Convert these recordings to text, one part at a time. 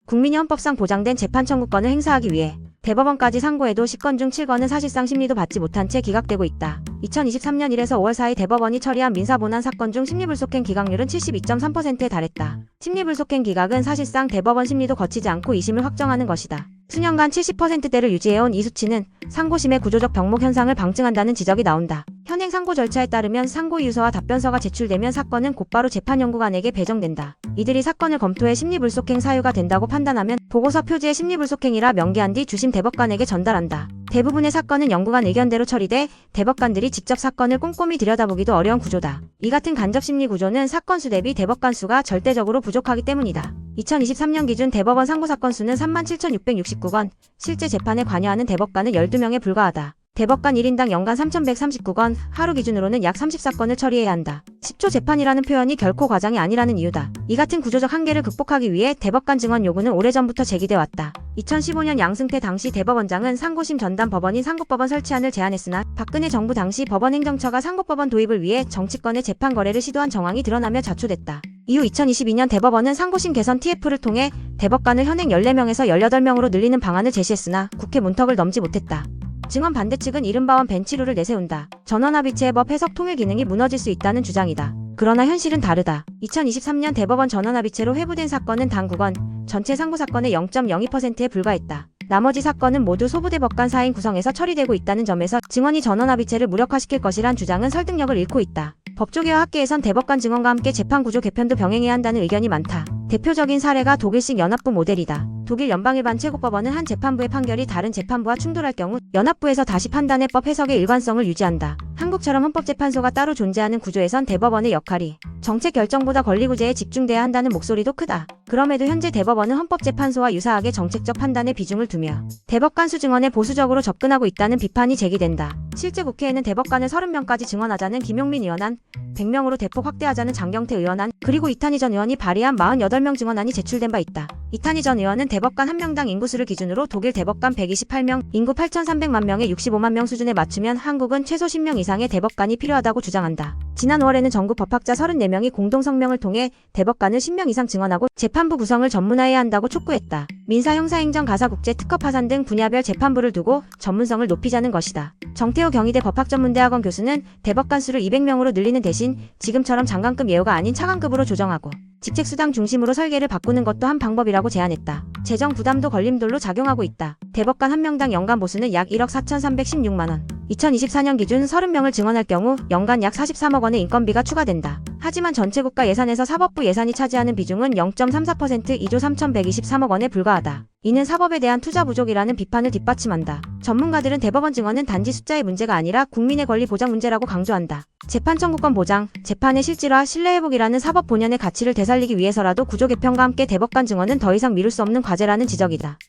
국민이 헌법상 보장된 재판 청구권을 행사하기 위해 대법원까지 상고해도 10건 중 7건은 사실상 심리도 받지 못한 채 기각되고 있다. 2023년 1에서 5월 사이 대법원이 처리한 민사본안 사건 중 심리불속행 기각률은 72.3%에 달했다. 심리불속행 기각은 사실상 대법원 심리도 거치지 않고 2심을 확정하는 것이다. 수년간 70%대를 유지해온 이 수치는 상고심의 구조적 병목 현상을 방증한다는 지적이 나온다. 현행 상고 절차에 따르면 상고 이유서와 답변서가 제출되면 사건은 곧바로 재판연구관에게 배정된다. 이들이 사건을 검토해 심리불속행 사유가 된다고 판단하면 보고서 표지에 심리불속행이라 명기한 뒤 주심 대법관에게 전달한다. 대부분의 사건은 연구관 의견대로 처리돼 대법관들이 직접 사건을 꼼꼼히 들여다보기도 어려운 구조다. 이 같은 간접심리 구조는 사건 수 대비 대법관 수가 절대적으로 부족하기 때문이다. 2023년 기준 대법원 상고사건 수는 37,669건, 실제 재판에 관여하는 대법관은 12명에 불과하다. 대법관 1인당 연간 3,139건, 하루 기준으로는 약 34건을 처리해야 한다. 10초 재판이라는 표현이 결코 과장이 아니라는 이유다. 이 같은 구조적 한계를 극복하기 위해 대법관 증언 요구는 오래전부터 제기돼 왔다. 2015년 양승태 당시 대법원장은 상고심 전담 법원인 상고법원 설치안을 제안했으나 박근혜 정부 당시 법원행정처가 상고법원 도입을 위해 정치권의 재판 거래를 시도한 정황이 드러나며 좌초됐다. 이후 2022년 대법원은 상고심 개선 TF를 통해 대법관을 현행 14명에서 18명으로 늘리는 방안을 제시했으나 국회 문턱을 넘지 못했다. 증언 반대 측은 이른바 벤치룰을 내세운다. 전원합의체법 해석 통일 기능이 무너질 수 있다는 주장이다. 그러나 현실은 다르다. 2023년 대법원 전원합의체로 회부된 사건은 단 9건, 전체 상고 사건의 0.02%에 불과했다. 나머지 사건은 모두 소부대법관 4인 구성에서 처리되고 있다는 점에서 증언이 전원합의체를 무력화시킬 것이란 주장은 설득력을 잃고 있다. 법조계와 학계에선 대법관 증언과 함께 재판구조 개편도 병행해야 한다는 의견이 많다. 대표적인 사례가 독일식 연합부 모델이다. 독일 연방일반 최고법원은 한 재판부의 판결이 다른 재판부와 충돌할 경우 연합부에서 다시 판단해 법 해석의 일관성을 유지한다. 한국처럼 헌법재판소가 따로 존재하는 구조에선 대법원의 역할이 정책 결정보다 권리구제에 집중돼야 한다는 목소리도 크다. 그럼에도 현재 대법원은 헌법재판소와 유사하게 정책적 판단에 비중을 두며 대법관 수 증언에 보수적으로 접근하고 있다는 비판이 제기된다. 실제 국회에는 대법관을 30명까지 증언하자는 김용민 의원안, 100명으로 대폭 확대하자는 장경태 의원안, 그리고 이탄희 전 의원이 발의한 48명 증언안이 제출된 바 있다. 이탄희 전 의원은 대법관 1명당 인구수를 기준으로 독일 대법관 128명, 인구 8,300만 명에 65만 명 수준에 맞추면 한국은 최소 10명 이상의 대법관이 필요하다고 주장한다. 지난 5월에는 전국 법학자 34명이 공동 성명을 통해 대법관을 10명 이상 증언하고 재판부 구성을 전문화해야 한다고 촉구했다. 민사, 형사, 행정, 가사, 국제, 특허, 파산 등 분야별 재판부를 두고 전문성을 높이자는 것이다. 정태호 경희대 법학전문대학원 교수는 대법관 수를 200명으로 늘리는 대신 지금처럼 장관급 예우가 아닌 차관급으로 조정하고 직책수당 중심으로 설계를 바꾸는 것도 한 방법이라고 제안했다. 재정 부담도 걸림돌로 작용하고 있다. 대법관 1명당 연간 보수는 약 1억 4,316만 원. 2024년 기준 30명을 증언할 경우 연간 약 43억 원의 인건비가 추가된다. 하지만 전체 국가 예산에서 사법부 예산이 차지하는 비중은 0.34% 2조 3,123억 원에 불과하다. 이는 사법에 대한 투자 부족이라는 비판을 뒷받침한다. 전문가들은 대법원 증언은 단지 숫자의 문제가 아니라 국민의 권리 보장 문제라고 강조한다. 재판 청구권 보장, 재판의 실질화, 신뢰 회복이라는 사법 본연의 가치를 되살리기 위해서라도 구조 개편과 함께 대법관 증언은 더 이상 미룰 수 없는 과제라는 지적이다.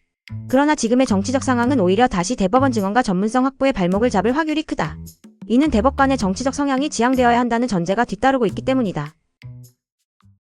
그러나 지금의 정치적 상황은 오히려 다시 대법원 증언과 전문성 확보에 발목을 잡을 확률이 크다. 이는 대법관의 정치적 성향이 지향되어야 한다는 전제가 뒤따르고 있기 때문이다.